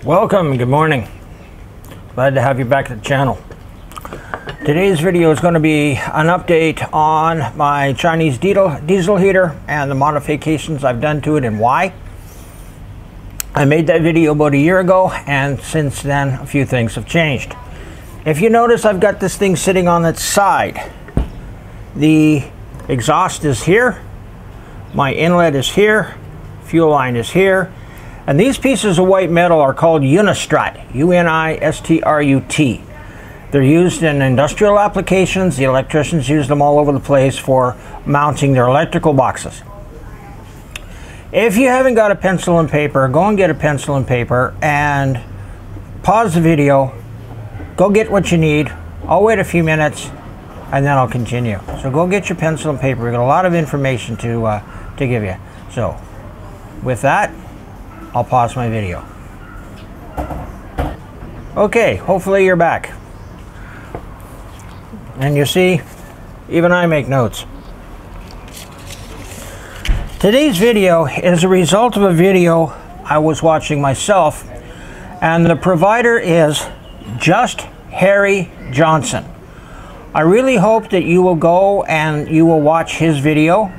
Welcome and good morning. Glad to have you back at the channel. Today's video is going to be an update on my Chinese diesel heater and the modifications I've done to it and why. I made that video about a year ago, and since then a few things have changed. If you notice, I've got this thing sitting on its side. The exhaust is here, my inlet is here, fuel line is here, and these pieces of white metal are called Unistrut, U-N-I-S-T-R-U-T. They're used in industrial applications. The electricians use them all over the place for mounting their electrical boxes. If you haven't got a pencil and paper, go and get a pencil and paper and pause the video, go get what you need. I'll wait a few minutes and then I'll continue. So go get your pencil and paper. We've got a lot of information to give you. So with that, I'll pause my video. Okay, hopefully you're back. And you see, even I make notes. Today's video is a result of a video I was watching myself, and the provider is Just Harry Johnson. I really hope that you will go and you will watch his video.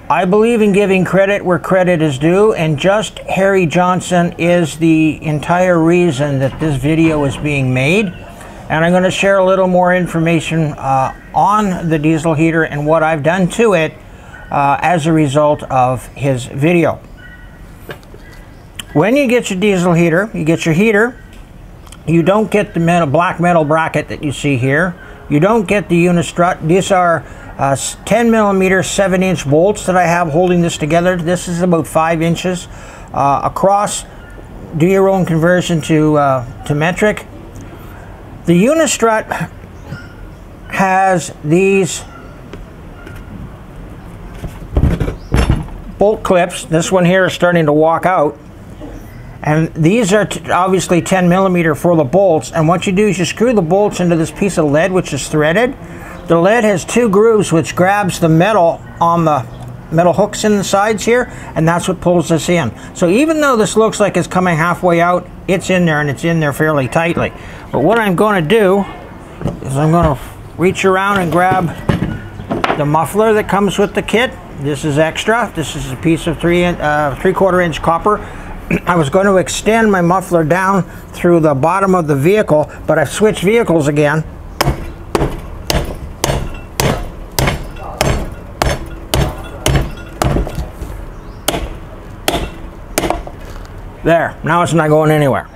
I believe in giving credit where credit is due, and Just Harry Johnson is the entire reason that this video is being made. And I'm going to share a little more information on the diesel heater and what I've done to it as a result of his video. When you get your diesel heater, you get your heater, you don't get the black metal bracket that you see here. You don't get the Unistrut. These are 10 millimeter 7-inch bolts that I have holding this together. This is about 5 inches across. Do your own conversion to metric. The Unistrut has these bolt clips. This one here is starting to walk out, and these are obviously 10 millimeter for the bolts. And what you do is you screw the bolts into this piece of lead, which is threaded. The lead has 2 grooves which grabs the metal on the metal hooks in the sides here, and that's what pulls this in. So even though this looks like it's coming halfway out, it's in there, and it's in there fairly tightly. But what I'm going to do is I'm going to reach around and grab the muffler that comes with the kit. This is extra. This is a piece of 3/4 inch copper. I was going to extend my muffler down through the bottom of the vehicle, but I've switched vehicles again. There, now it's not going anywhere.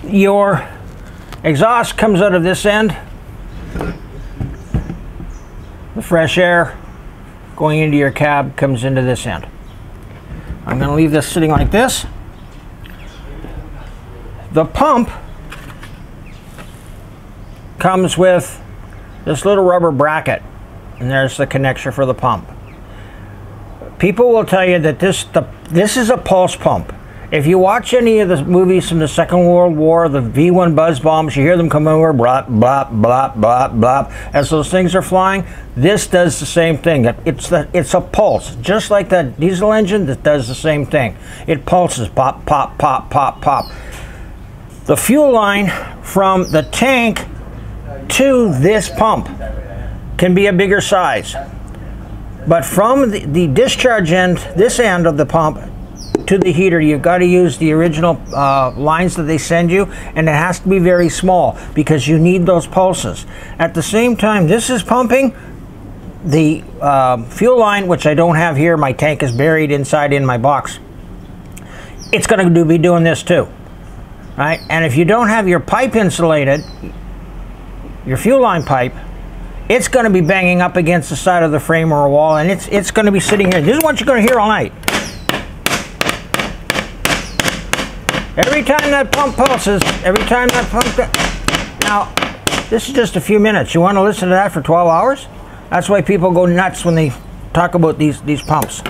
Your exhaust comes out of this end. The fresh air going into your cab comes into this end. I'm going to leave this sitting like this. The pump comes with this little rubber bracket, and there's the connector for the pump. People will tell you that this is a pulse pump. If you watch any of the movies from the Second World War, the V1 buzz bombs, you hear them come over, blop, blop, blop, blop, blop, as those things are flying. This does the same thing. It's a pulse, just like that diesel engine that does the same thing. It pulses, pop, pop, pop, pop, pop. The fuel line from the tank to this pump can be a bigger size. But from the discharge end, this end of the pump, to the heater, you've got to use the original lines that they send you, and it has to be very small because you need those pulses. At the same time, this is pumping the fuel line, which I don't have here. My tank is buried inside in my box. It's going to be doing this too, right? And if you don't have your pipe insulated, your fuel line pipe, it's going to be banging up against the side of the frame or a wall, and it's going to be sitting here. This is what you're going to hear all night. Every time that pump pulses, every time that pump... Now, this is just a few minutes. You want to listen to that for 12 hours? That's why people go nuts when they talk about these pumps.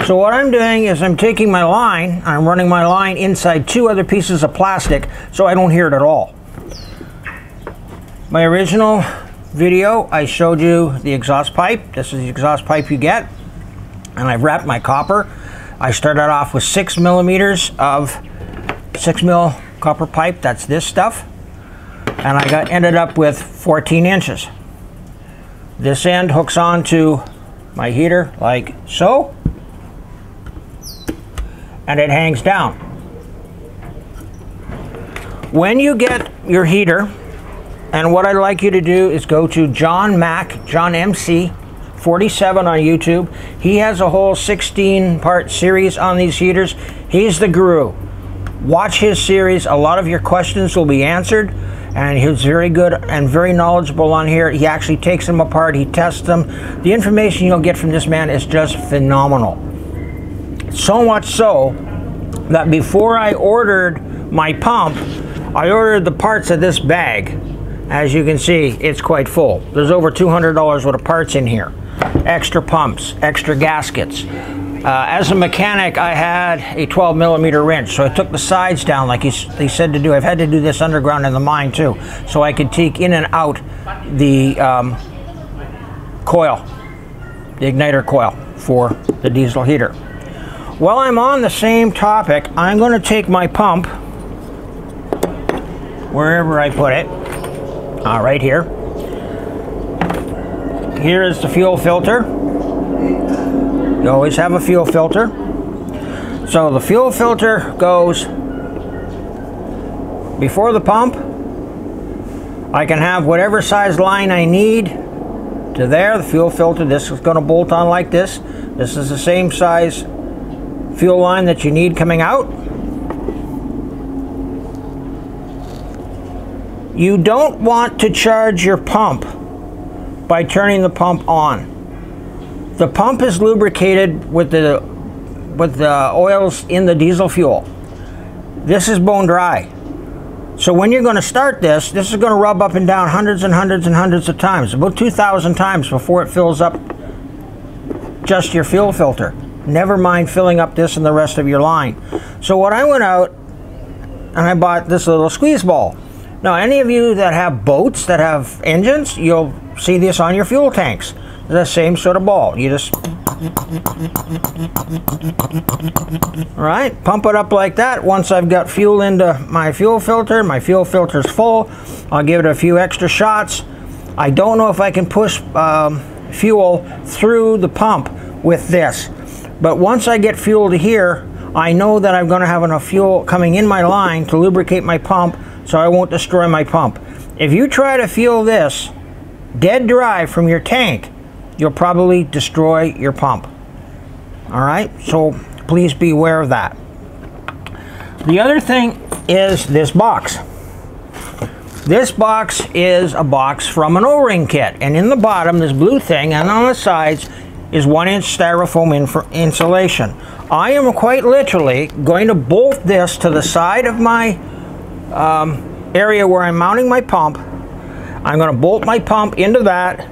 So what I'm doing is I'm taking my line, I'm running my line inside 2 other pieces of plastic so I don't hear it at all. My original video, I showed you the exhaust pipe. This is the exhaust pipe you get. And I've wrapped my copper. I started off with 6 millimeters of 6 mil copper pipe. That's this stuff. And I ended up with 14 inches. This end hooks onto my heater like so, and it hangs down. When you get your heater, and what I'd like you to do is go to John MC 47 on YouTube. He has a whole 16-part series on these heaters. He's the guru. Watch his series. A lot of your questions will be answered, and he's very good and very knowledgeable on here. He actually takes them apart. He tests them. The information you'll get from this man is just phenomenal. So much so that before I ordered my pump, I ordered the parts of this bag. As you can see, it's quite full. There's over $200 worth of parts in here. Extra pumps, extra gaskets. As a mechanic, I had a 12 millimeter wrench, so I took the sides down like he said to do. I've had to do this underground in the mine too, so I could take in and out the coil, the igniter coil for the diesel heater. While I'm on the same topic, I'm going to take my pump, wherever I put it, right here. Here is the fuel filter. You always have a fuel filter. So the fuel filter goes before the pump. I can have whatever size line I need to there. The fuel filter, this is going to bolt on like this. This is the same size fuel line that you need coming out. You don't want to charge your pump by turning the pump on. The pump is lubricated with the oils in the diesel fuel. This is bone dry. So when you're going to start this is going to rub up and down hundreds and hundreds and hundreds of times, about 2,000 times before it fills up just your fuel filter. Never mind filling up this and the rest of your line. So what I went out and I bought this little squeeze ball. Now, any of you that have boats that have engines, you'll see this on your fuel tanks. The same sort of ball. You just, right, pump it up like that. Once I've got fuel into my fuel filter's full, I'll give it a few extra shots. I don't know if I can push fuel through the pump with this, but once I get fuel to here, I know that I'm going to have enough fuel coming in my line to lubricate my pump, so I won't destroy my pump. If you try to fuel this dead dry from your tank, you'll probably destroy your pump. All right, so please be aware of that. The other thing is this box. This box is a box from an O-ring kit, and in the bottom, this blue thing, and on the sides is 1-inch styrofoam insulation. I am quite literally going to bolt this to the side of my area where I'm mounting my pump. I'm going to bolt my pump into that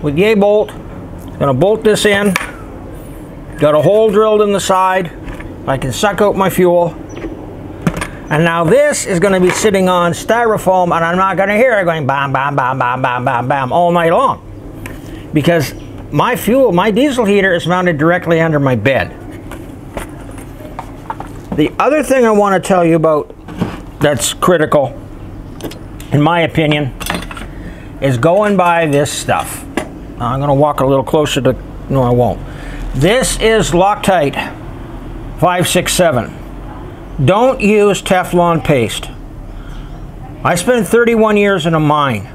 with yay bolt. Going to bolt this in. Got a hole drilled in the side. I can suck out my fuel. And now this is going to be sitting on styrofoam, and I'm not going to hear it going bam, bam, bam, bam, bam, bam, bam all night long. Because my diesel heater is mounted directly under my bed. The other thing I want to tell you about that's critical, in my opinion, is going by this stuff. Now, I'm going to walk a little closer to, no I won't. This is Loctite 567. Don't use Teflon paste. I spent 31 years in a mine.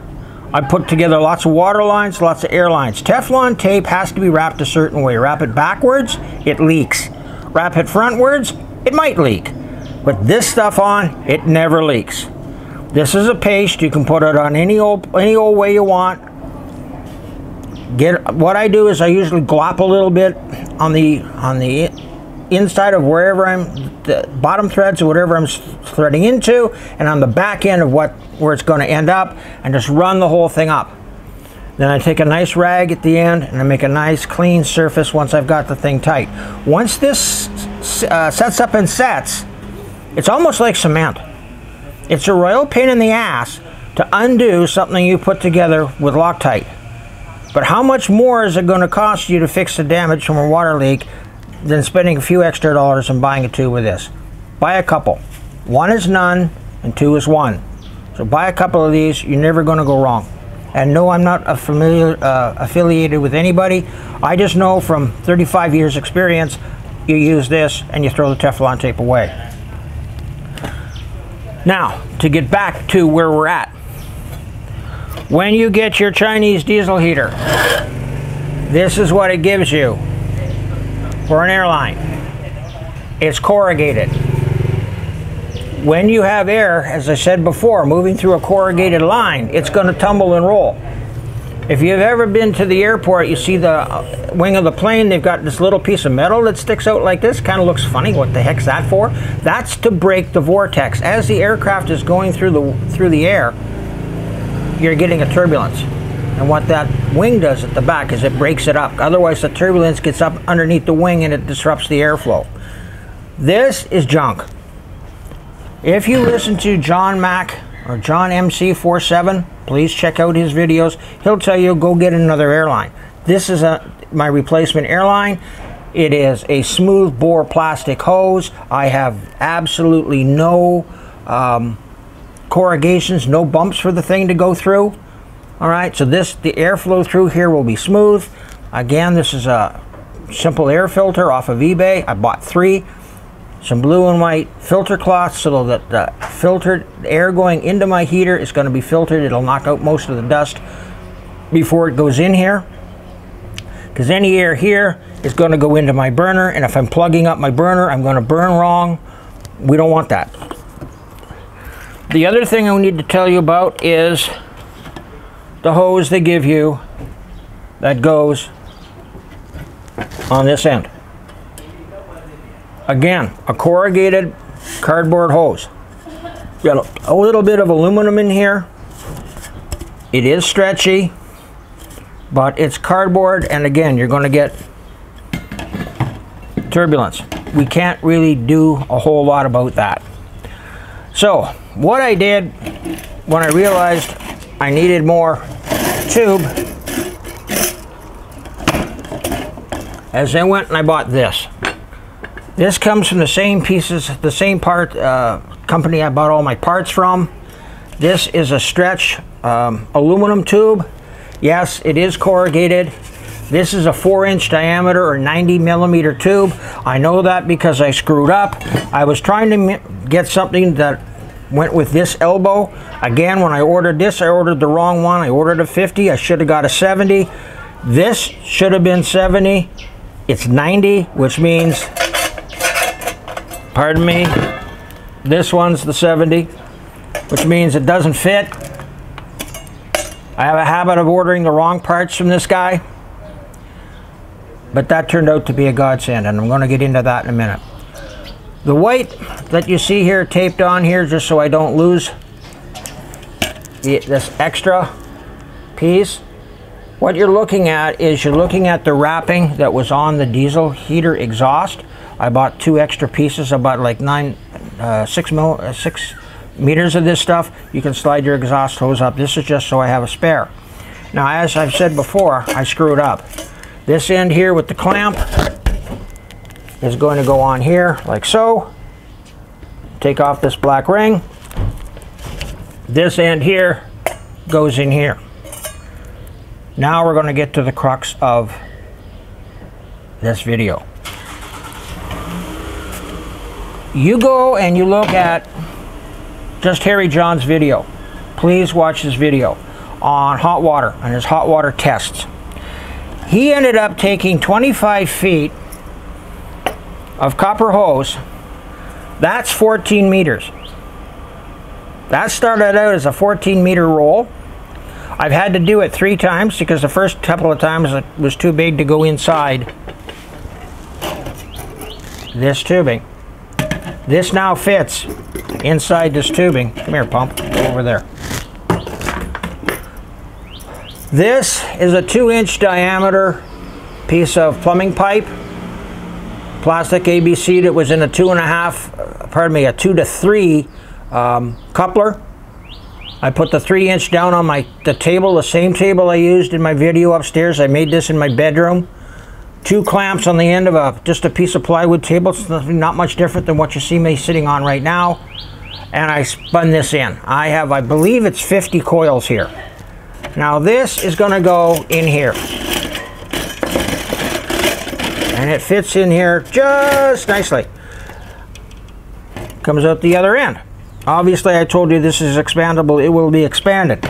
I put together lots of water lines, lots of air lines. Teflon tape has to be wrapped a certain way. Wrap it backwards, it leaks. Wrap it frontwards, it might leak. But this stuff on, it never leaks. This is a paste. You can put it on any old way you want. What I do is I usually glop a little bit on the inside of wherever the bottom threads or whatever I'm threading into, and on the back end of where it's going to end up, and just run the whole thing up. Then I take a nice rag at the end and I make a nice clean surface once I've got the thing tight. Once this sets up and sets, it's almost like cement. It's a royal pain in the ass to undo something you put together with Loctite. But how much more is it going to cost you to fix the damage from a water leak than spending a few extra dollars and buying a tube of this. Buy a couple. One is none and two is one. So buy a couple of these, you're never going to go wrong. And no, I'm not affiliated with anybody. I just know from 35 years experience, you use this and you throw the Teflon tape away. Now, to get back to where we're at. When you get your Chinese diesel heater, this is what it gives you for an airline. It's corrugated. When you have air, as I said before, moving through a corrugated line, it's going to tumble and roll. If you've ever been to the airport, you see the wing of the plane, they've got this little piece of metal that sticks out like this. Kind of looks funny. What the heck's that for? That's to break the vortex. As the aircraft is going through the air, you're getting a turbulence. And what that wing does at the back is it breaks it up. Otherwise, the turbulence gets up underneath the wing and it disrupts the airflow. This is junk. If you listen to John Mac or John MC47, please check out his videos. He'll tell you go get another airline. This is my replacement airline. It is a smooth bore plastic hose. I have absolutely no corrugations, no bumps for the thing to go through. All right, so the airflow through here will be smooth. Again, this is a simple air filter off of eBay. I bought 3. Some blue and white filter cloths so that the filtered air going into my heater is going to be filtered. It'll knock out most of the dust before it goes in here. Because any air here is going to go into my burner, and if I'm plugging up my burner, I'm going to burn wrong. We don't want that. The other thing I need to tell you about is the hose they give you that goes on this end. Again, a corrugated cardboard hose. Got a little bit of aluminum in here. It is stretchy, but it's cardboard, and again, you're going to get turbulence. We can't really do a whole lot about that. So, what I did when I realized I needed more tube, as I went and I bought this. This comes from the same pieces, the same part company I bought all my parts from. This is a stretch aluminum tube. Yes, it is corrugated. This is a 4-inch diameter or 90mm tube. I know that because I screwed up. I was trying to get something that went with this elbow. Again, when I ordered this, I ordered the wrong one. I ordered a 50. I should have got a 70. This should have been 70. It's 90, which means, pardon me, this one's the 70, which means it doesn't fit. I have a habit of ordering the wrong parts from this guy, but that turned out to be a godsend, and I'm going to get into that in a minute. The white that you see here taped on here, just so I don't lose this extra piece, what you're looking at is you're looking at the wrapping that was on the diesel heater exhaust. I bought 2 extra pieces, about like 6 meters of this stuff. You can slide your exhaust hose up. This is just so I have a spare. Now, as I've said before, I screwed up. This end here with the clamp is going to go on here like so. Take off this black ring. This end here goes in here. Now we're going to get to the crux of this video. You go and you look at just Harry John's video. Please watch this video on hot water and his hot water tests. He ended up taking 25 feet of copper hose. That's 14 meters. That started out as a 14-meter roll. I've had to do it 3 times because the first couple of times it was too big to go inside this tubing. This now fits inside this tubing. Come here, pump. Go over there. This is a 2-inch diameter piece of plumbing pipe. Plastic ABC that was in a 2 to 3 coupler. I put the 3-inch down on the table, the same table I used in my video upstairs. I made this in my bedroom. 2 clamps on the end of just a piece of plywood table. It's not much different than what you see me sitting on right now. And I spun this in. I believe it's 50 coils here. Now this is going to go in here. And it fits in here just nicely. Comes out the other end. Obviously, I told you this is expandable. It will be expanded.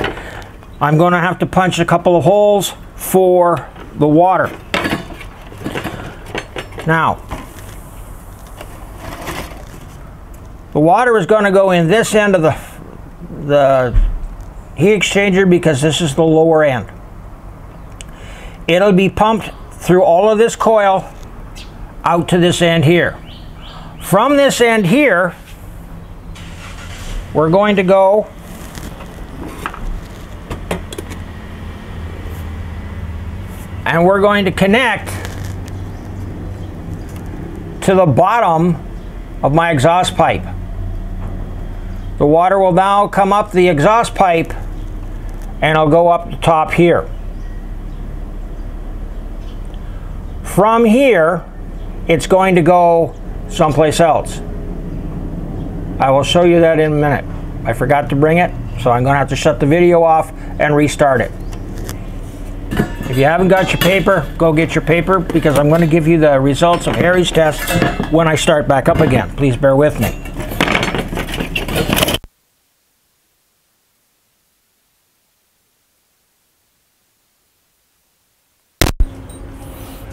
I'm going to have to punch a couple of holes for the water. Now, the water is going to go in this end of the heat exchanger because this is the lower end. It'll be pumped through all of this coil out to this end here. From this end here, we're going to go and we're going to connect to the bottom of my exhaust pipe. The water will now come up the exhaust pipe and it'll go up the top here. From here, it's going to go someplace else. I will show you that in a minute. I forgot to bring it, so I'm going to have to shut the video off and restart it. If you haven't got your paper, go get your paper because I'm going to give you the results of Harry's test when I start back up again. Please bear with me.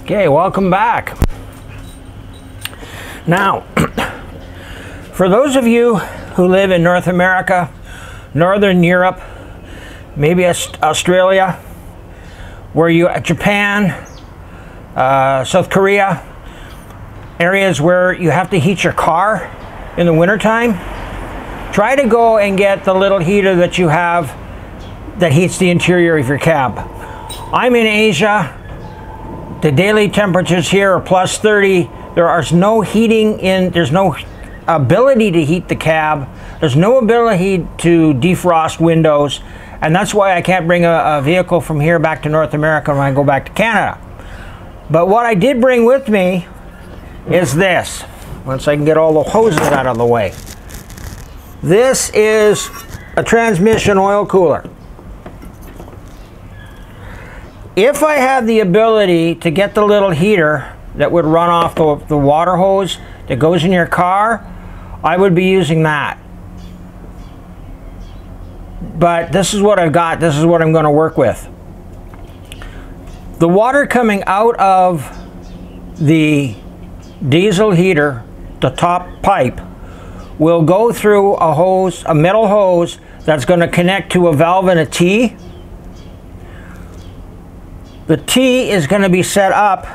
Okay, welcome back. Now, for those of you who live in North America, Northern Europe, maybe Australia, Japan, South Korea, areas where you have to heat your car in the wintertime, try to go and get the little heater that you have that heats the interior of your cab. I'm in Asia. The daily temperatures here are plus 30. There is no heating in, there's no ability to heat the cab. There's no ability to defrost windows. And that's why I can't bring a vehicle from here back to North America when I go back to Canada. But what I did bring with me is this. Once I can get all the hoses out of the way. This is a transmission oil cooler. If I had the ability to get the little heater that would run off the water hose that goes in your car, I would be using that. But this is what I've got. This is what I'm going to work with. The water coming out of the diesel heater, the top pipe, will go through a hose, a metal hose that's going to connect to a valve and a T. The T is going to be set up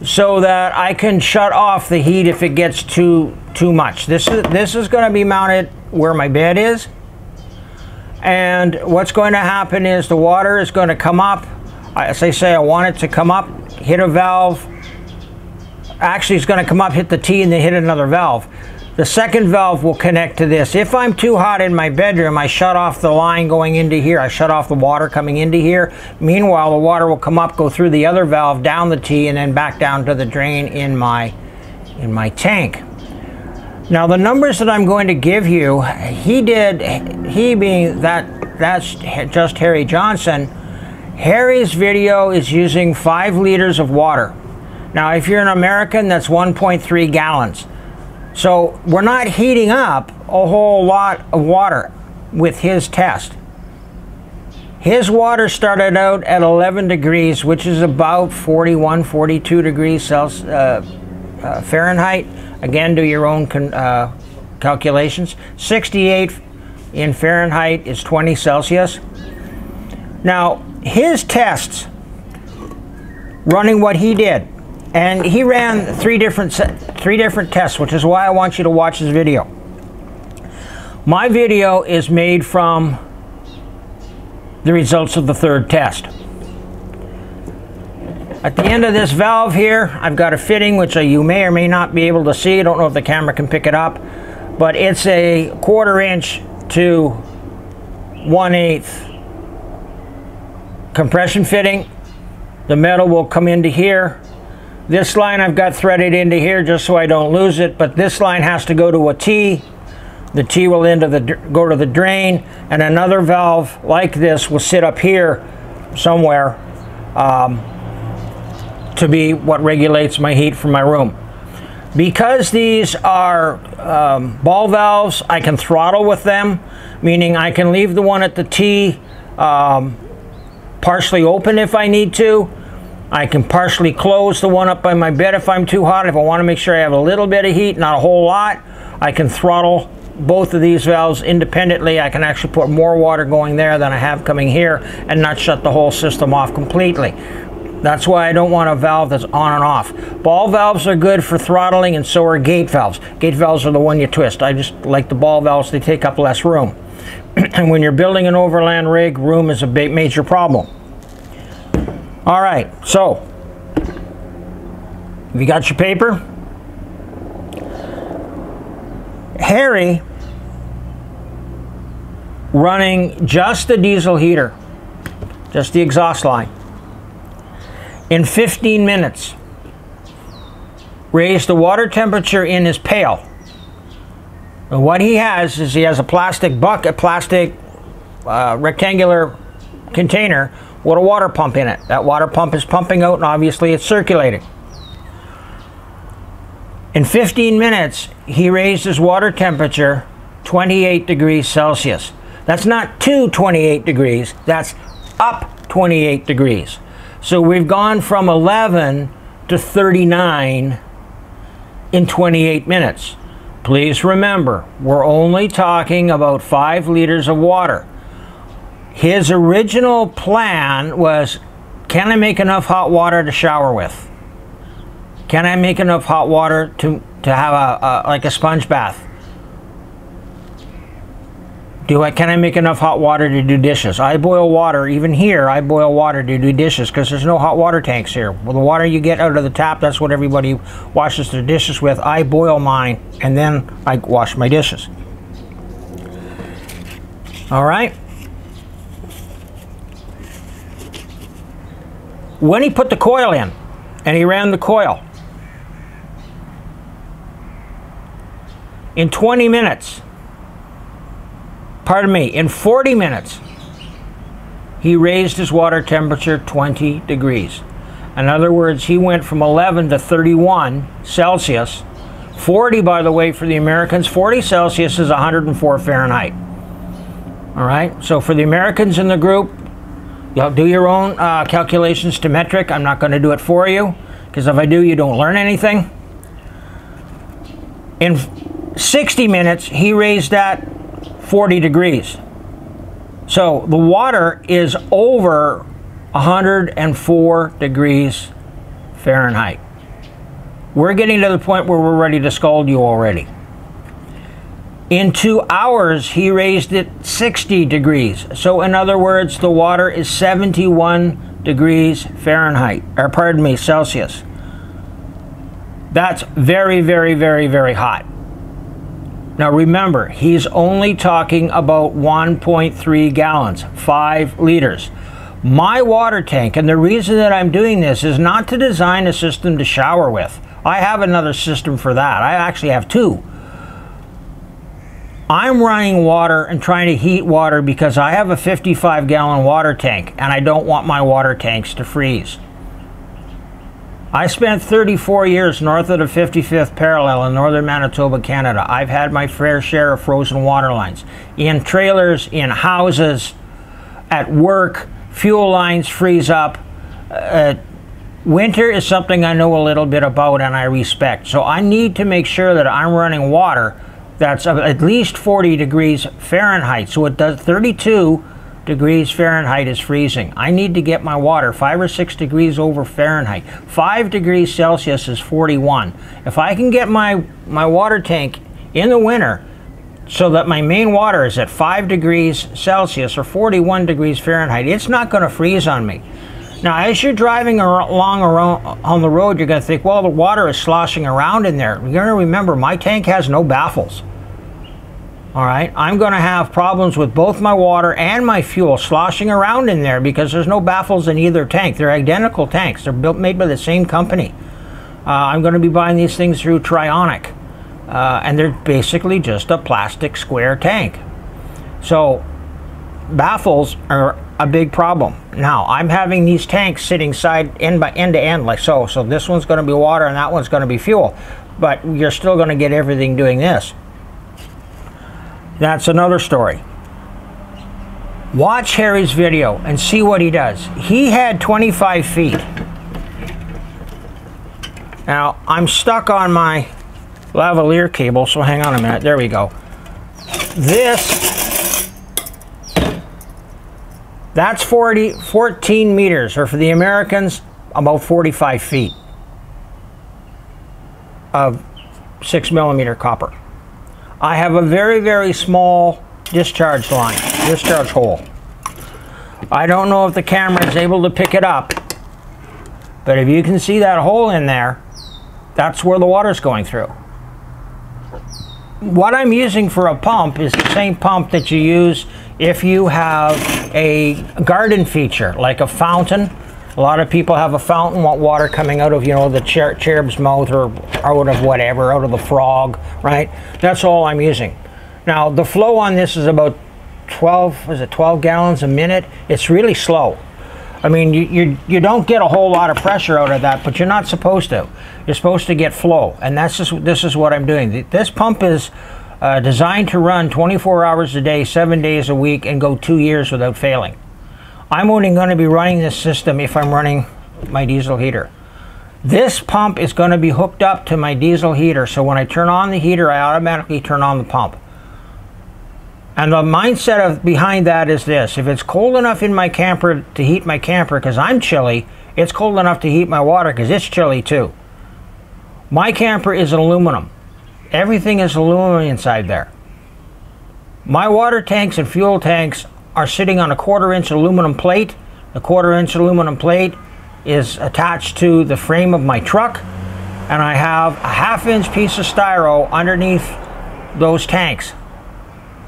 so that I can shut off the heat if it gets too much. This is going to be mounted where my bed is. And what's going to happen is the water is going to come up. As I say, I want it to come up, hit a valve. Actually, it's going to come up, hit the T, and then hit another valve. The second valve will connect to this. If I'm too hot in my bedroom, I shut off the line going into here. I shut off the water coming into here. Meanwhile, the water will come up, go through the other valve, down the T, and then back down to the drain in my tank. Now, the numbers that I'm going to give you, he being that's just Harry Johnson. Harry's video is using 5 liters of water. Now, if you're an American, that's 1.3 gallons. So we're not heating up a whole lot of water with his test. His water started out at 11 degrees, which is about 41, 42 degrees Fahrenheit. Again, do your own calculations. 68 in Fahrenheit is 20 Celsius. Now, his tests, running what he did, and he ran three different tests, which is why I want you to watch this video. My video is made from the results of the third test. At the end of this valve here, I've got a fitting which you may or may not be able to see. I don't know if the camera can pick it up, but it's a 1/4 inch to 1/8 compression fitting. The metal will come into here. This line I've got threaded into here just so I don't lose it, but this line has to go to a T. The T will go to the drain, and another valve like this will sit up here somewhere to be what regulates my heat for my room. Because these are ball valves, I can throttle with them, meaning I can leave the one at the T partially open if I need to. I can partially close the one up by my bed if I'm too hot. If I want to make sure I have a little bit of heat, not a whole lot, I can throttle both of these valves independently. I can actually put more water going there than I have coming here and not shut the whole system off completely. That's why I don't want a valve that's on and off. Ball valves are good for throttling, and so are gate valves. Gate valves are the one you twist. I just like the ball valves. They take up less room. And when you're building an overland rig, room is a big major problem. All right, so have you got your paper? Harry running just the diesel heater, just the exhaust line, in 15 minutes raised the water temperature in his pail. And what he has is he has a plastic bucket, plastic rectangular container with a water pump in it. That water pump is pumping out, and obviously it's circulating. In 15 minutes, he raised his water temperature 28 degrees Celsius. That's not to 28 degrees, that's up 28 degrees. So we've gone from 11 to 39 in 28 minutes. Please remember, we're only talking about 5 liters of water. His original plan was, can I make enough hot water to shower with? Can I make enough hot water to have like a sponge bath? Can I make enough hot water to do dishes? I boil water, even here, I boil water to do dishes because there's no hot water tanks here. Well, the water you get out of the tap, that's what everybody washes their dishes with. I boil mine, and then I wash my dishes. All right? When he put the coil in, and he ran the coil, in 20 minutes, pardon me, in 40 minutes, he raised his water temperature 20 degrees. In other words, he went from 11 to 31 Celsius. 40, by the way, for the Americans, 40 Celsius is 104 Fahrenheit. All right, so for the Americans in the group, you'll do your own calculations to metric. I'm not going to do it for you, because if I do, you don't learn anything. In 60 minutes, he raised that 40 degrees. So the water is over 104 degrees Fahrenheit. We're getting to the point where we're ready to scold you already. In 2 hours, he raised it 60 degrees. So in other words, the water is 71 degrees Fahrenheit, or pardon me, Celsius. That's very, very, very, very hot. Now remember, he's only talking about 1.3 gallons, 5 liters. My water tank, and the reason that I'm doing this is not to design a system to shower with. I have another system for that. I actually have 2. I'm running water and trying to heat water because I have a 55-gallon water tank, and I don't want my water tanks to freeze. I spent 34 years north of the 55th parallel in northern Manitoba, Canada. I've had my fair share of frozen water lines. In trailers, in houses, at work, fuel lines freeze up. Winter is something I know a little bit about and I respect. So I need to make sure that I'm running water that's at least 40 degrees Fahrenheit. So it does 32 degrees Fahrenheit is freezing. I need to get my water 5 or 6 degrees over Fahrenheit. 5 degrees Celsius is 41. If I can get my water tank in the winter so that my main water is at 5 degrees Celsius or 41 degrees Fahrenheit, it's not going to freeze on me. Now, as you're driving along on the road, you're going to think, well, the water is sloshing around in there. You're going to remember, my tank has no baffles. All right, I'm going to have problems with both my water and my fuel sloshing around in there because there's no baffles in either tank. They're identical tanks. They're made by the same company. I'm going to be buying these things through Trionic, and they're basically just a plastic square tank. So baffles are a big problem. Now I'm having these tanks sitting end to end like so. So this one's going to be water and that one's going to be fuel, but you're still going to get everything doing this. That's another story. Watch Harry's video and see what he does. He had 25 feet. Now, I'm stuck on my lavalier cable, so hang on a minute. There we go. That's 14 meters, or for the Americans, about 45 feet of 6mm copper. I have a very, very small discharge hole. I don't know if the camera is able to pick it up, but if you can see that hole in there, that's where the water's going through. What I'm using for a pump is the same pump that you use if you have a garden feature, like a fountain. A lot of people have a fountain, want water coming out of, you know, the cherub's mouth or out of whatever, out of the frog, right? That's all I'm using. Now, the flow on this is about 12 gallons a minute. It's really slow. I mean, you don't get a whole lot of pressure out of that, but you're not supposed to. You're supposed to get flow, and this is what I'm doing. This pump is designed to run 24 hours a day, 7 days a week, and go 2 years without failing. I'm only going to be running this system if I'm running my diesel heater. This pump is going to be hooked up to my diesel heater, so when I turn on the heater, I automatically turn on the pump. And the mindset behind that is this: if it's cold enough in my camper to heat my camper because I'm chilly, it's cold enough to heat my water because it's chilly too. My camper is aluminum. Everything is aluminum inside there. My water tanks and fuel tanks are sitting on a 1/4-inch aluminum plate. The 1/4-inch aluminum plate is attached to the frame of my truck, and I have a 1/2-inch piece of styro underneath those tanks.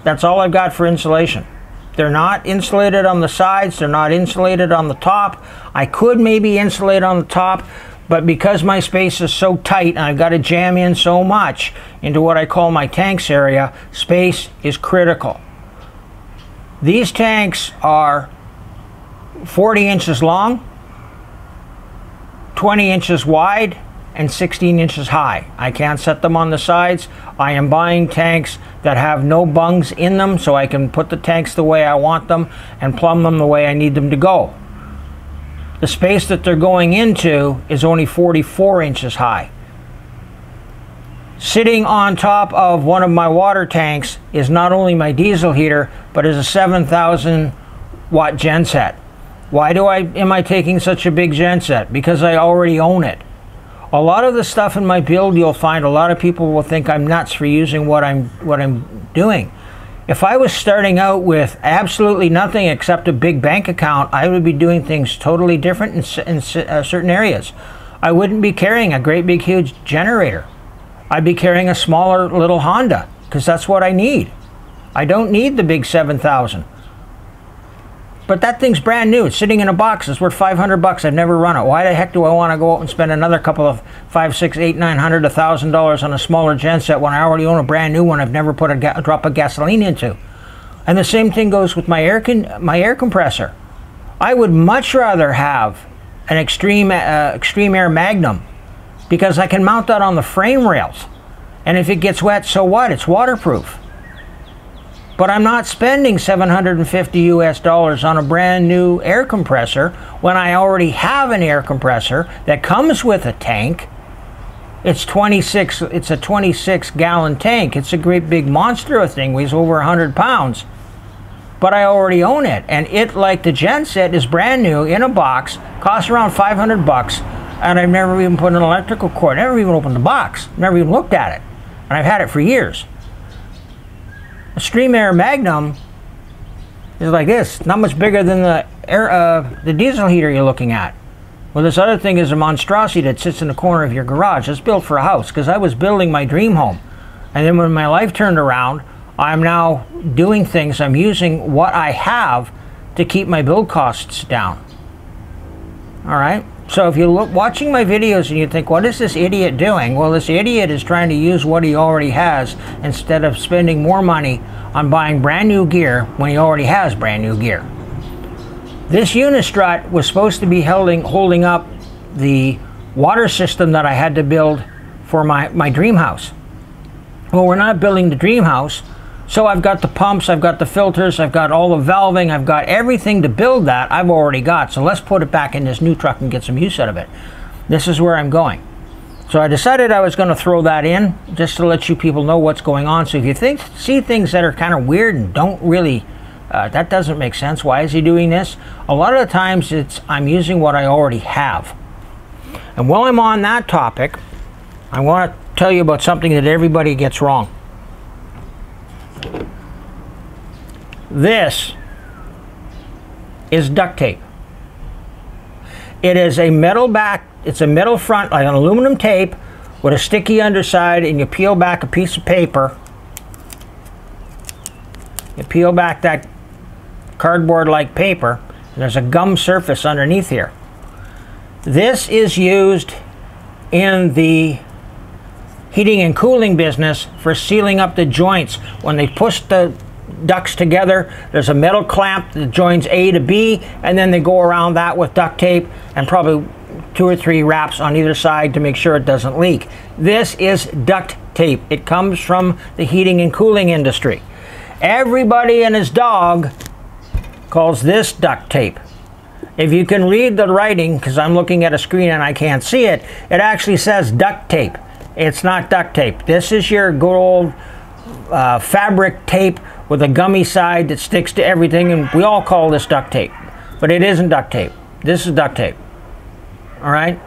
That's all I've got for insulation. They're not insulated on the sides, they're not insulated on the top. I could maybe insulate on the top, but because my space is so tight and I've got to jam in so much into what I call my tanks area, space is critical. These tanks are 40 inches long, 20 inches wide, and 16 inches high. I can't set them on the sides. I am buying tanks that have no bungs in them, so I can put the tanks the way I want them and plumb them the way I need them to go. The space that they're going into is only 44 inches high. Sitting on top of one of my water tanks is not only my diesel heater, but is a 7,000 watt genset. Why am I taking such a big genset? Because I already own it. A lot of the stuff in my build, you'll find a lot of people will think I'm nuts for using what I'm doing. If I was starting out with absolutely nothing except a big bank account, I would be doing things totally different in certain areas. I wouldn't be carrying a great big huge generator. I'd be carrying a smaller little Honda because that's what I need. I don't need the big 7,000. But that thing's brand new. It's sitting in a box. It's worth 500 bucks. I've never run it. Why the heck do I want to go out and spend another couple of $500, $600, $800, $900, $1,000 on a smaller genset when I already own a brand new one I've never put a drop of gasoline into? And the same thing goes with my air compressor. I would much rather have an Extreme Air Magnum because I can mount that on the frame rails. And if it gets wet, so what? It's waterproof. But I'm not spending $750 US on a brand new air compressor when I already have an air compressor that comes with a tank. It's a 26 gallon tank. It's a great big monster of a thing, weighs over 100 pounds. But I already own it, and it, like the genset, is brand new in a box, costs around 500 bucks, and I've never even put an electrical cord, never even opened the box, never even looked at it, and I've had it for years. A Extreme Air Magnum is like this, not much bigger than the diesel heater you're looking at. Well, this other thing is a monstrosity that sits in the corner of your garage. It's built for a house because I was building my dream home. And then when my life turned around, I'm now doing things, I'm using what I have to keep my build costs down. Alright, so if you're watching my videos and you think, what is this idiot doing? Well, this idiot is trying to use what he already has instead of spending more money on buying brand new gear when he already has brand new gear. This unistrut was supposed to be holding up the water system that I had to build for my dream house. Well, we're not building the dream house, so I've got the pumps, I've got the filters, I've got all the valving, I've got everything to build that I've already got. So let's put it back in this new truck and get some use out of it. This is where I'm going. So I decided I was going to throw that in just to let you people know what's going on. So if you see things that are kind of weird and don't really, that doesn't make sense, why is he doing this? A lot of the times I'm using what I already have. And while I'm on that topic, I want to tell you about something that everybody gets wrong. This is duct tape. It is a metal back, it's a metal front, like an aluminum tape with a sticky underside, and you peel back a piece of paper. You peel back that cardboard-like paper, and there's a gum surface underneath here. This is used in the heating and cooling business for sealing up the joints. When they push the ducts together, there's a metal clamp that joins A to B, and then they go around that with duct tape and probably 2 or 3 wraps on either side to make sure it doesn't leak. This is duct tape. It comes from the heating and cooling industry. Everybody and his dog calls this duct tape. If you can read the writing, because I'm looking at a screen and I can't see it, it actually says duct tape. It's not duct tape. This is your good old fabric tape with a gummy side that sticks to everything, and we all call this duct tape. But it isn't duct tape. This is duct tape. Alright?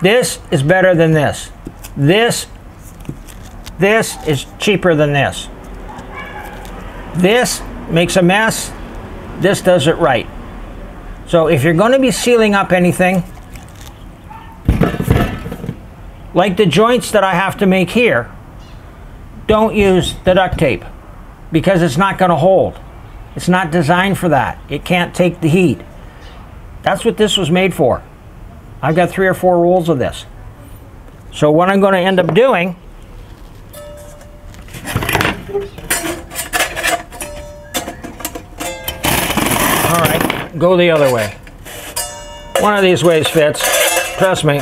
This is better than this. This is cheaper than this. This makes a mess. This does it right. So if you're going to be sealing up anything, like the joints that I have to make here, don't use the duct tape because it's not going to hold. It's not designed for that. It can't take the heat. That's what this was made for. I've got 3 or 4 rolls of this. So what I'm going to end up doing, all right, go the other way. One of these ways fits, trust me.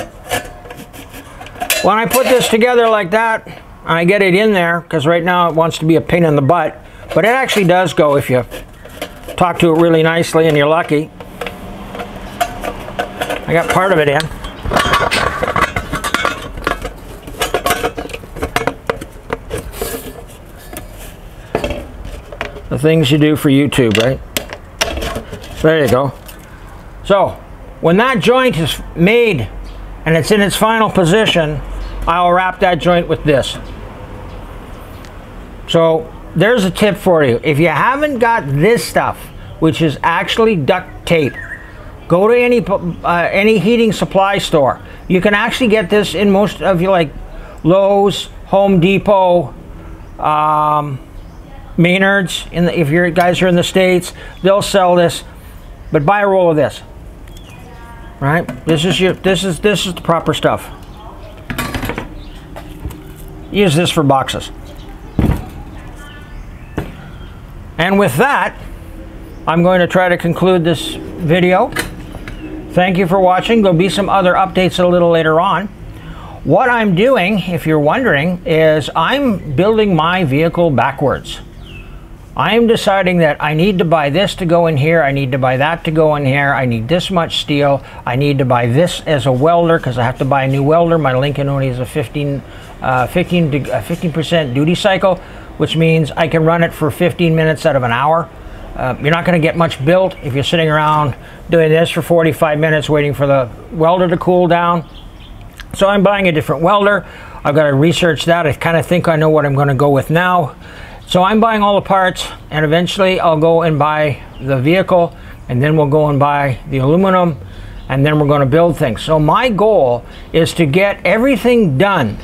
When I put this together like that, and I get it in there, because right now it wants to be a pain in the butt, but it actually does go if you talk to it really nicely and you're lucky. I got part of it in. The things you do for YouTube, right? There you go. So, when that joint is made and it's in its final position, I'll wrap that joint with this. So, there's a tip for you. If you haven't got this stuff, which is actually duct tape, go to any heating supply store. You can actually get this in most of you, like Lowe's, Home Depot, Maynard's. If you guys are in the States, they'll sell this. But buy a roll of this. Right? This is the proper stuff. Use this for boxes. And with that, I'm going to try to conclude this video. Thank you for watching. There'll be some other updates a little later on. What I'm doing, if you're wondering, is I'm building my vehicle backwards. I'm deciding that I need to buy this to go in here, I need to buy that to go in here, I need this much steel, I need to buy this as a welder because I have to buy a new welder. My Lincoln only has a 15% duty cycle, which means I can run it for 15 minutes out of an hour. You're not going to get much built if you're sitting around doing this for 45 minutes waiting for the welder to cool down. So I'm buying a different welder. I've got to research that. I kind of think I know what I'm going to go with now. So I'm buying all the parts, and eventually I'll go and buy the vehicle, and then we'll go and buy the aluminum, and then we're going to build things. So my goal is to get everything done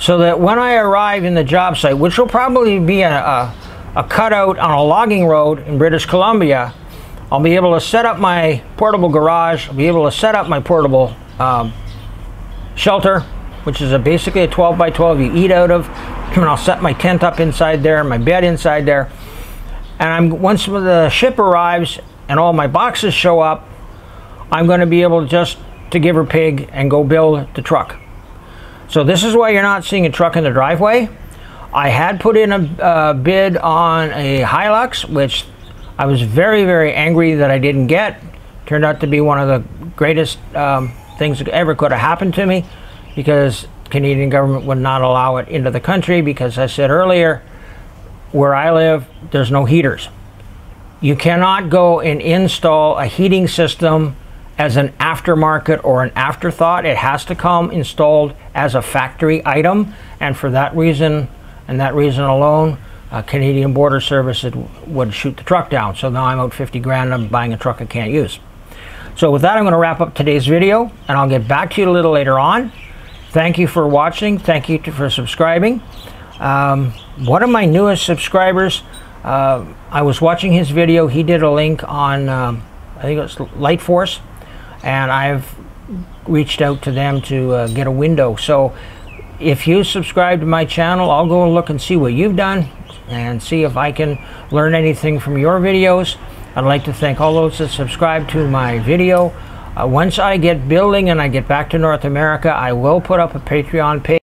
so that when I arrive in the job site, which will probably be a cutout on a logging road in British Columbia, I'll be able to set up my portable garage, I'll be able to set up my portable shelter, which is basically a 12 by 12 you eat out of, and I'll set my tent up inside there, my bed inside there, and once the ship arrives and all my boxes show up, I'm going to be able just to give her pig and go build the truck. So this is why you're not seeing a truck in the driveway. I had put in a bid on a Hilux, which I was very, very angry that I didn't get. Turned out to be one of the greatest things that ever could have happened to me, because Canadian government would not allow it into the country because, I said earlier, where I live, there's no heaters. You cannot go and install a heating system as an aftermarket or an afterthought. It has to come installed as a factory item, and for that reason, and that reason alone, Canadian Border Service would shoot the truck down. So now I'm out 50 grand on buying a truck I can't use. So with that, I'm going to wrap up today's video, and I'll get back to you a little later on. Thank you for watching. Thank you for subscribing. One of my newest subscribers, I was watching his video. He did a link on, I think it was Light Force, and I've reached out to them to get a window. So if you subscribe to my channel, I'll go and look and see what you've done and see if I can learn anything from your videos. I'd like to thank all those that subscribe to my video. Once I get building and I get back to North America, I will put up a Patreon page.